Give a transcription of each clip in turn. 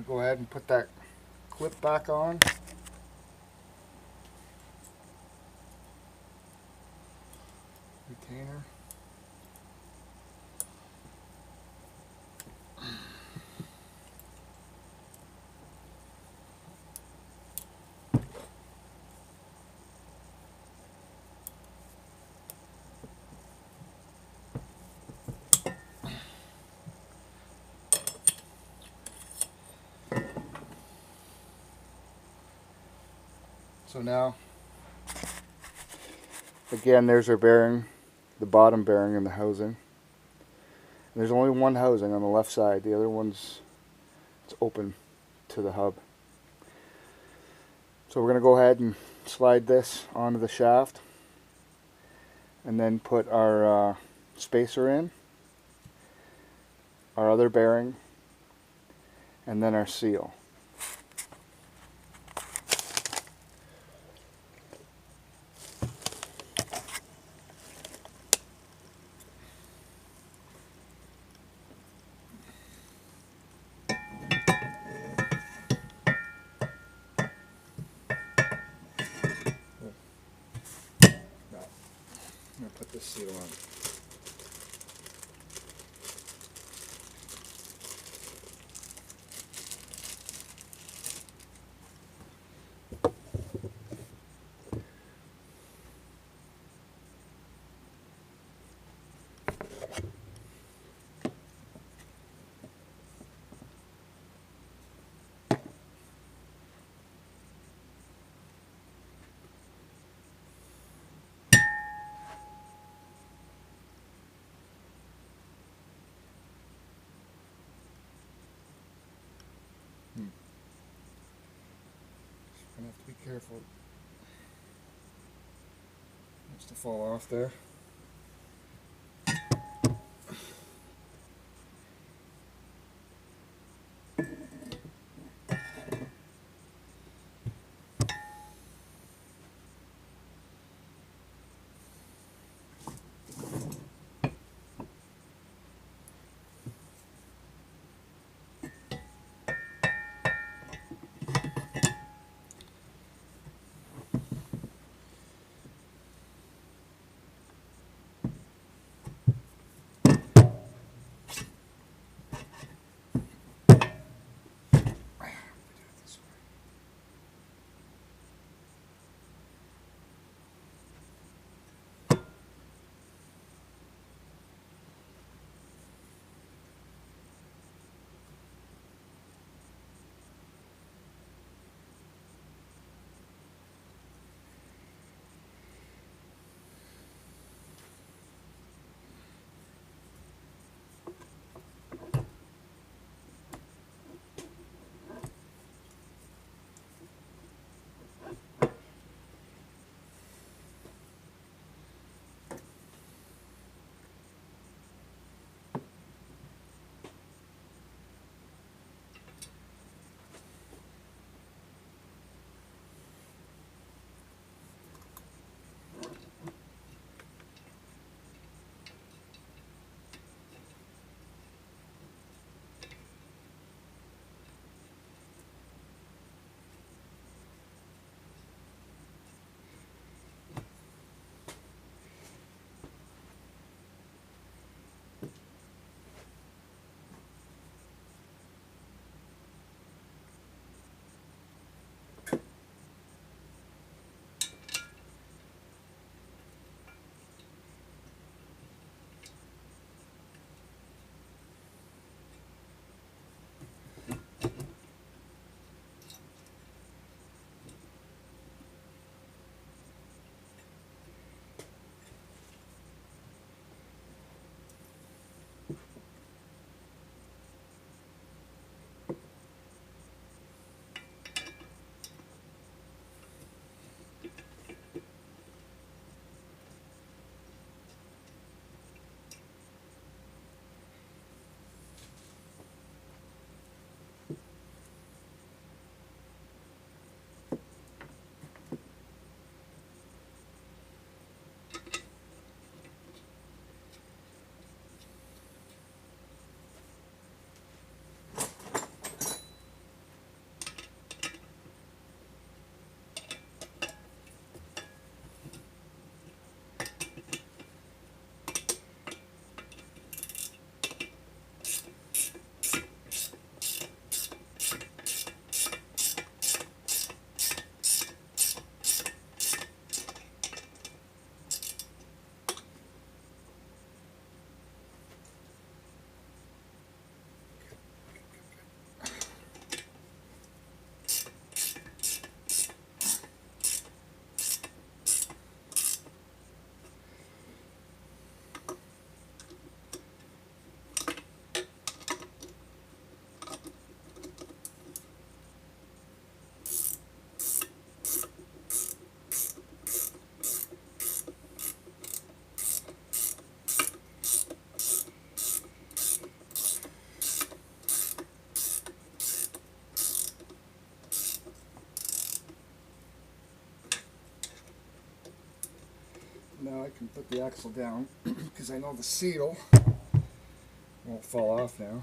go ahead and put that clip back on. Retainer. So now, again, there's our bearing, the bottom bearing in the housing. And there's only one housing on the left side. The other one's it's open to the hub. So we're going to go ahead and slide this onto the shaft, and then put our spacer in, our other bearing, and then our seal. I'm going to put this seal on. Gonna have to be careful. It's to fall off there. Now I can put the axle down because I know the seal won't fall off now.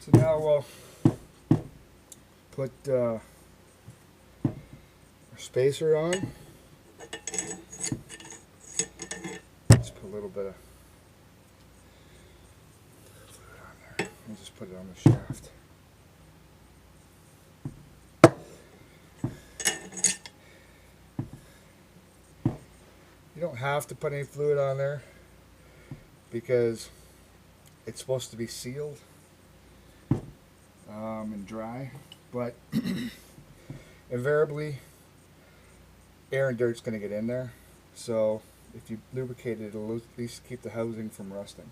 So now we'll put our spacer on. Let's put a little bit of fluid on there. We'll just put it on the shaft. You don't have to put any fluid on there because it's supposed to be sealed and dry, but invariably air and dirt's going to get in there, so if you lubricate it, it'll at least keep the housing from rusting.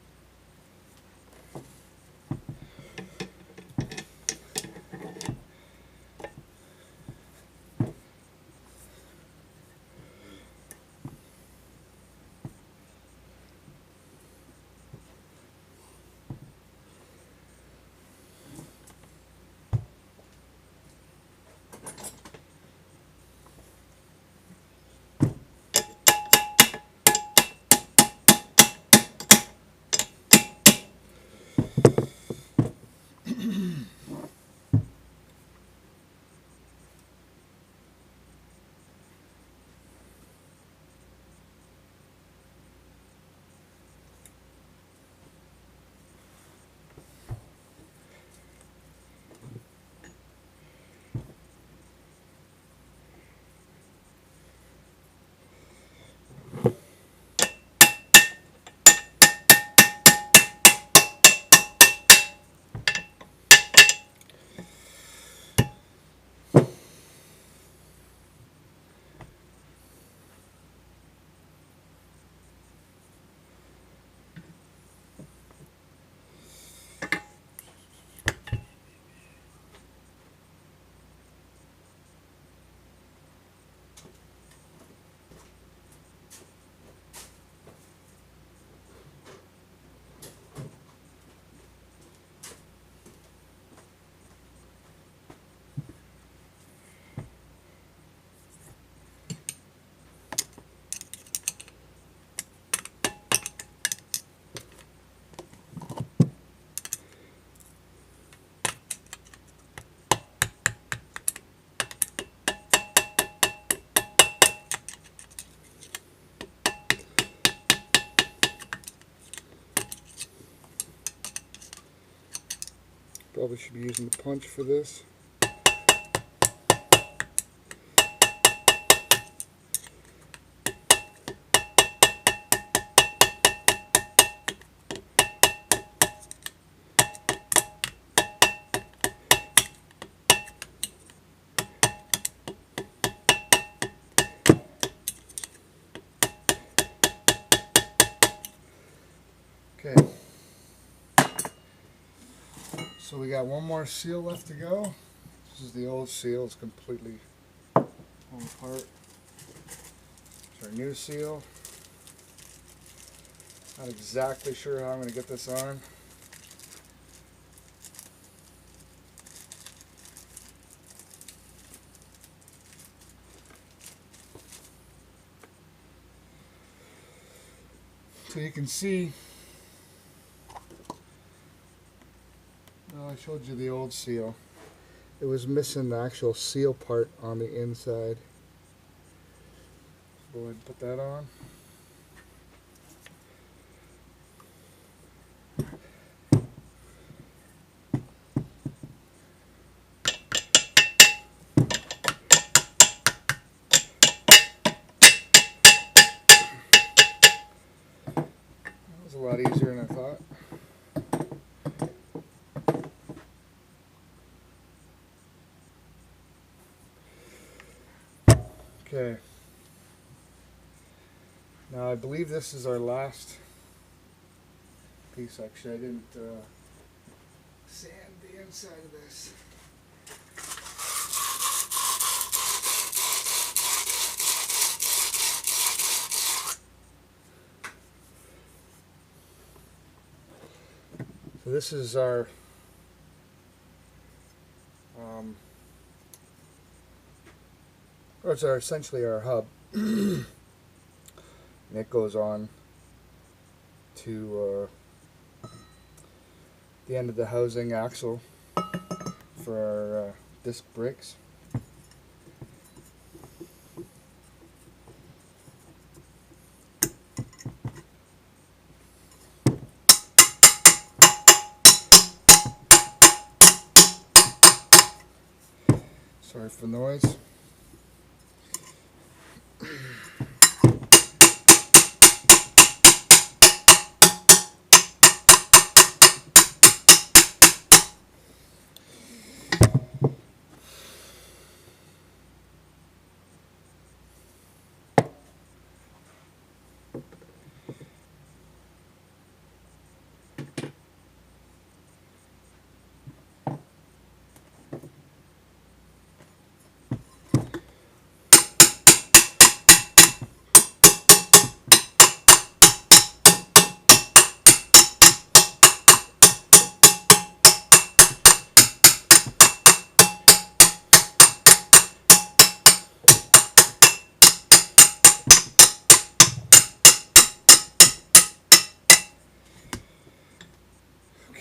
Probably should be using the punch for this. Okay. So we got one more seal left to go. This is the old seal, it's completely falling apart. It's our new seal. Not exactly sure how I'm going to get this on. So you can see, well, I showed you the old seal. It was missing the actual seal part on the inside. Go ahead and put that on. That was a lot easier than I thought. Okay. Now I believe this is our last piece. Actually, I didn't sand the inside of this. So this is our or it's essentially our hub. And it goes on to the end of the housing axle for our disc brakes. Sorry for the noise.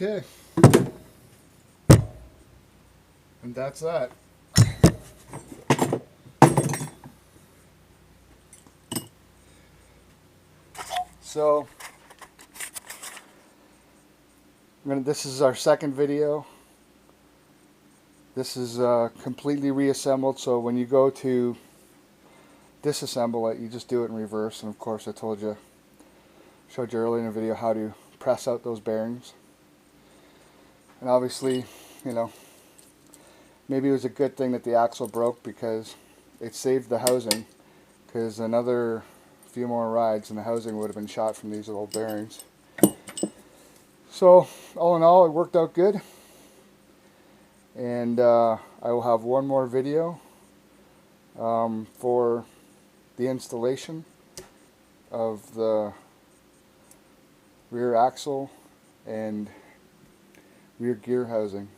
Okay, and that's that. So, this is our second video. This is completely reassembled, so when you go to disassemble it, you just do it in reverse. And of course, I showed you earlier in the video how to press out those bearings. And obviously, you know, maybe it was a good thing that the axle broke, because it saved the housing, because another few more rides and the housing would have been shot from these little bearings. So all in all, it worked out good, and I will have one more video for the installation of the rear axle and rear gear housing.